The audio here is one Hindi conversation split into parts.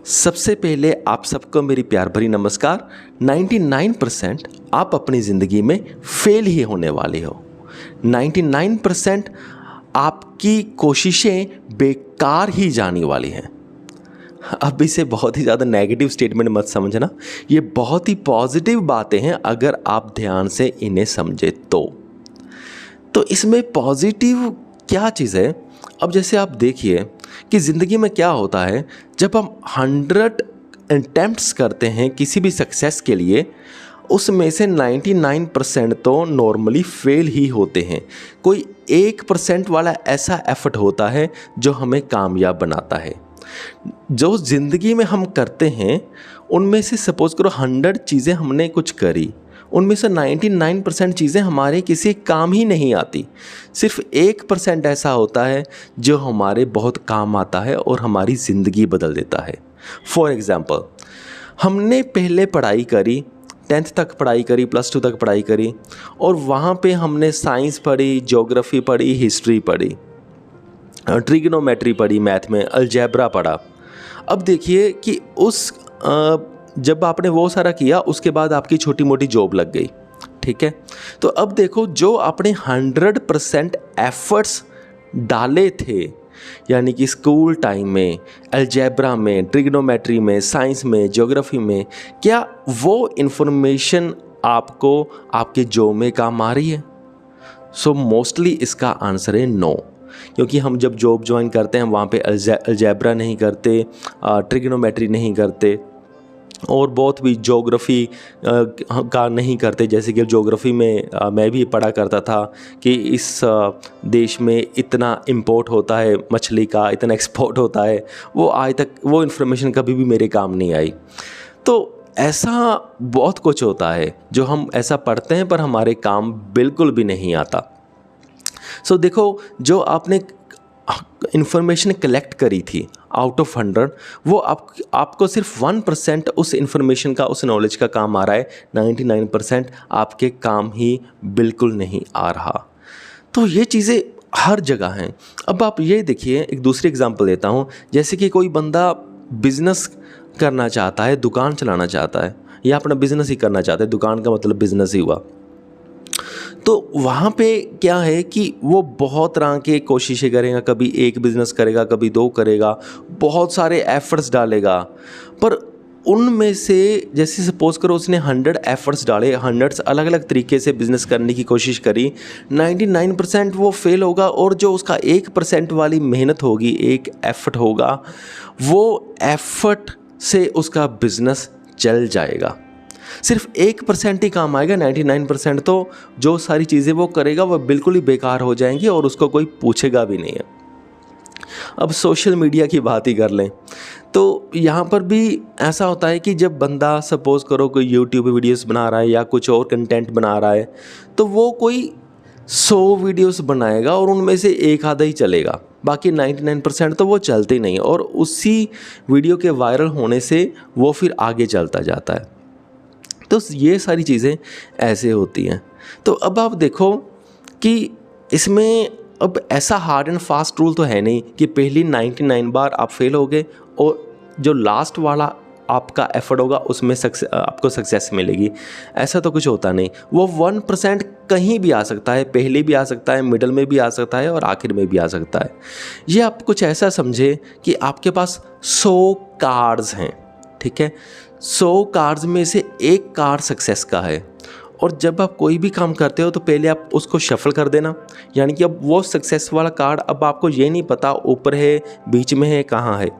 सबसे पहले आप सबको मेरी प्यार भरी नमस्कार। 99% आप अपनी ज़िंदगी में फेल ही होने वाले हो। 99% आपकी कोशिशें बेकार ही जाने वाली हैं। अब इसे बहुत ही ज़्यादा नेगेटिव स्टेटमेंट मत समझना, ये बहुत ही पॉजिटिव बातें हैं अगर आप ध्यान से इन्हें समझे तो इसमें पॉजिटिव क्या चीज़ है। अब जैसे आप देखिए कि ज़िंदगी में क्या होता है, जब हम 100 अटेम्प्ट्स करते हैं किसी भी सक्सेस के लिए, उसमें से 99% तो नॉर्मली फेल ही होते हैं। कोई 1% वाला ऐसा एफर्ट होता है जो हमें कामयाब बनाता है। जो ज़िंदगी में हम करते हैं उनमें से सपोज़ करो 100 चीज़ें हमने कुछ करी, उनमें से 99% चीज़ें हमारे किसी काम ही नहीं आती। सिर्फ 1% ऐसा होता है जो हमारे बहुत काम आता है और हमारी ज़िंदगी बदल देता है। फॉर एग्ज़ाम्पल, हमने पहले पढ़ाई करी, 10th तक पढ़ाई करी, +2 तक पढ़ाई करी और वहाँ पे हमने साइंस पढ़ी, ज्योग्राफी पढ़ी, हिस्ट्री पढ़ी, ट्रिग्नोमेट्री पढ़ी, मैथ में अलजेब्रा पढ़ा। अब देखिए कि जब आपने वो सारा किया उसके बाद आपकी छोटी मोटी जॉब लग गई, ठीक है। तो अब देखो, जो आपने 100% एफर्ट्स डाले थे, यानी कि स्कूल टाइम में, अलजेब्रा में, ट्रिग्नोमेट्री में, साइंस में, ज्योग्राफी में, क्या वो इन्फॉर्मेशन आपको आपके जॉब में काम आ रही है? सो मोस्टली इसका आंसर है नो, क्योंकि हम जब जॉब ज्वाइन करते हैं वहाँ पे अलजेब्रा नहीं करते, ट्रिग्नोमेट्री नहीं करते और बहुत भी ज्योग्राफी का नहीं करते। जैसे कि ज्योग्राफी में मैं भी पढ़ा करता था कि इस देश में इतना इंपोर्ट होता है मछली का, इतना एक्सपोर्ट होता है, वो आज तक वो इन्फॉर्मेशन कभी भी मेरे काम नहीं आई। तो ऐसा बहुत कुछ होता है जो हम ऐसा पढ़ते हैं पर हमारे काम बिल्कुल भी नहीं आता। सो देखो, जो आपने इन्फॉर्मेशन कलेक्ट करी थी आउट ऑफ 100, वो आपको सिर्फ 1% उस इन्फॉर्मेशन का, उस नॉलेज का काम आ रहा है। 99% आपके काम ही बिल्कुल नहीं आ रहा। तो ये चीज़ें हर जगह हैं। अब आप ये देखिए, एक दूसरी एग्जांपल देता हूँ। जैसे कि कोई बंदा बिज़नेस करना चाहता है, दुकान चलाना चाहता है या अपना बिज़नेस ही करना चाहता है, दुकान का मतलब बिज़नेस ही हुआ। तो वहाँ पे क्या है कि वो बहुत तरह के कोशिशें करेगा, कभी एक बिज़नेस करेगा, कभी 2 करेगा, बहुत सारे एफ़र्ट्स डालेगा। पर उनमें से जैसे सपोज़ करो उसने 100 एफ़र्ट्स डाले, 100 अलग अलग तरीके से बिज़नेस करने की कोशिश करी, 99% वो फेल होगा और जो उसका 1% वाली मेहनत होगी, एक एफ़र्ट होगा, वो एफ़र्ट से उसका बिज़नेस चल जाएगा। सिर्फ 1% ही काम आएगा, 99% तो जो सारी चीज़ें वो करेगा वो बिल्कुल ही बेकार हो जाएंगी और उसको कोई पूछेगा भी नहीं है। अब सोशल मीडिया की बात ही कर लें तो यहाँ पर भी ऐसा होता है कि जब बंदा सपोज़ करो कोई यूट्यूब वीडियोस बना रहा है या कुछ और कंटेंट बना रहा है, तो वो कोई 100 वीडियोस बनाएगा और उनमें से एक आधा ही चलेगा, बाकी 99% तो वो चलते ही नहीं और उसी वीडियो के वायरल होने से वो फिर आगे चलता जाता है। तो ये सारी चीज़ें ऐसे होती हैं। तो अब आप देखो कि इसमें अब ऐसा हार्ड एंड फास्ट रूल तो है नहीं कि पहली 99 बार आप फेल हो गए और जो लास्ट वाला आपका एफर्ट होगा उसमें आपको सक्सेस मिलेगी। ऐसा तो कुछ होता नहीं। वो 1% कहीं भी आ सकता है, पहले भी आ सकता है, मिडल में भी आ सकता है और आखिर में भी आ सकता है। ये आप कुछ ऐसा समझे कि आपके पास 100 कार्ड्स हैं, ठीक है। 100 कार्ड्स में से एक कार्ड सक्सेस का है और जब आप कोई भी काम करते हो तो पहले आप उसको शफल कर देना, यानी कि अब वो सक्सेस वाला कार्ड, अब आपको ये नहीं पता ऊपर है, बीच में है, कहाँ है।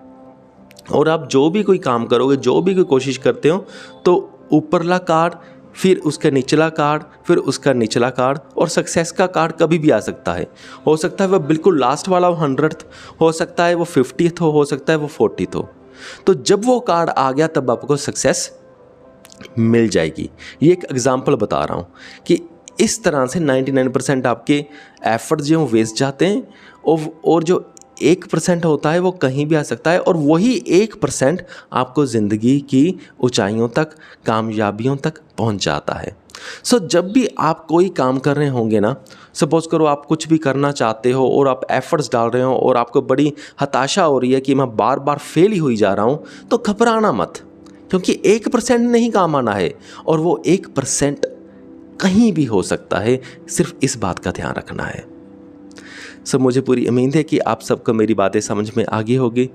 और आप जो भी कोई काम करोगे, जो भी कोई कोशिश करते हो, तो ऊपरला कार्ड, फिर उसका निचला कार्ड, फिर उसका निचला कार्ड और सक्सेस का कार्ड कभी भी आ सकता है। हो सकता है वो बिल्कुल लास्ट वाला 100th, हो सकता है वो 50th हो सकता है वो 40th हो। तो जब वो कार्ड आ गया तब आपको सक्सेस मिल जाएगी। ये एक एग्जांपल बता रहा हूँ कि इस तरह से 99% आपके एफर्ट जो वेस्ट जाते हैं और जो 1% होता है वो कहीं भी आ सकता है और वही 1% आपको ज़िंदगी की ऊंचाइयों तक, कामयाबियों तक पहुंच जाता है। सो जब भी आप कोई काम कर रहे होंगे ना, सपोज़ करो आप कुछ भी करना चाहते हो और आप एफर्ट्स डाल रहे हो और आपको बड़ी हताशा हो रही है कि मैं बार बार फेल ही हुई जा रहा हूँ, तो घबराना मत, क्योंकि 1% नहीं काम आना है और वो 1% कहीं भी हो सकता है, सिर्फ इस बात का ध्यान रखना है। सो मुझे पूरी उम्मीद है कि आप सबको मेरी बातें समझ में आ गई होगी।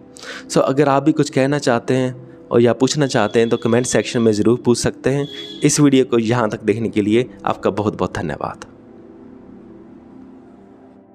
सो अगर आप भी कुछ कहना चाहते हैं और या पूछना चाहते हैं तो कमेंट सेक्शन में ज़रूर पूछ सकते हैं। इस वीडियो को यहाँ तक देखने के लिए आपका बहुत बहुत धन्यवाद।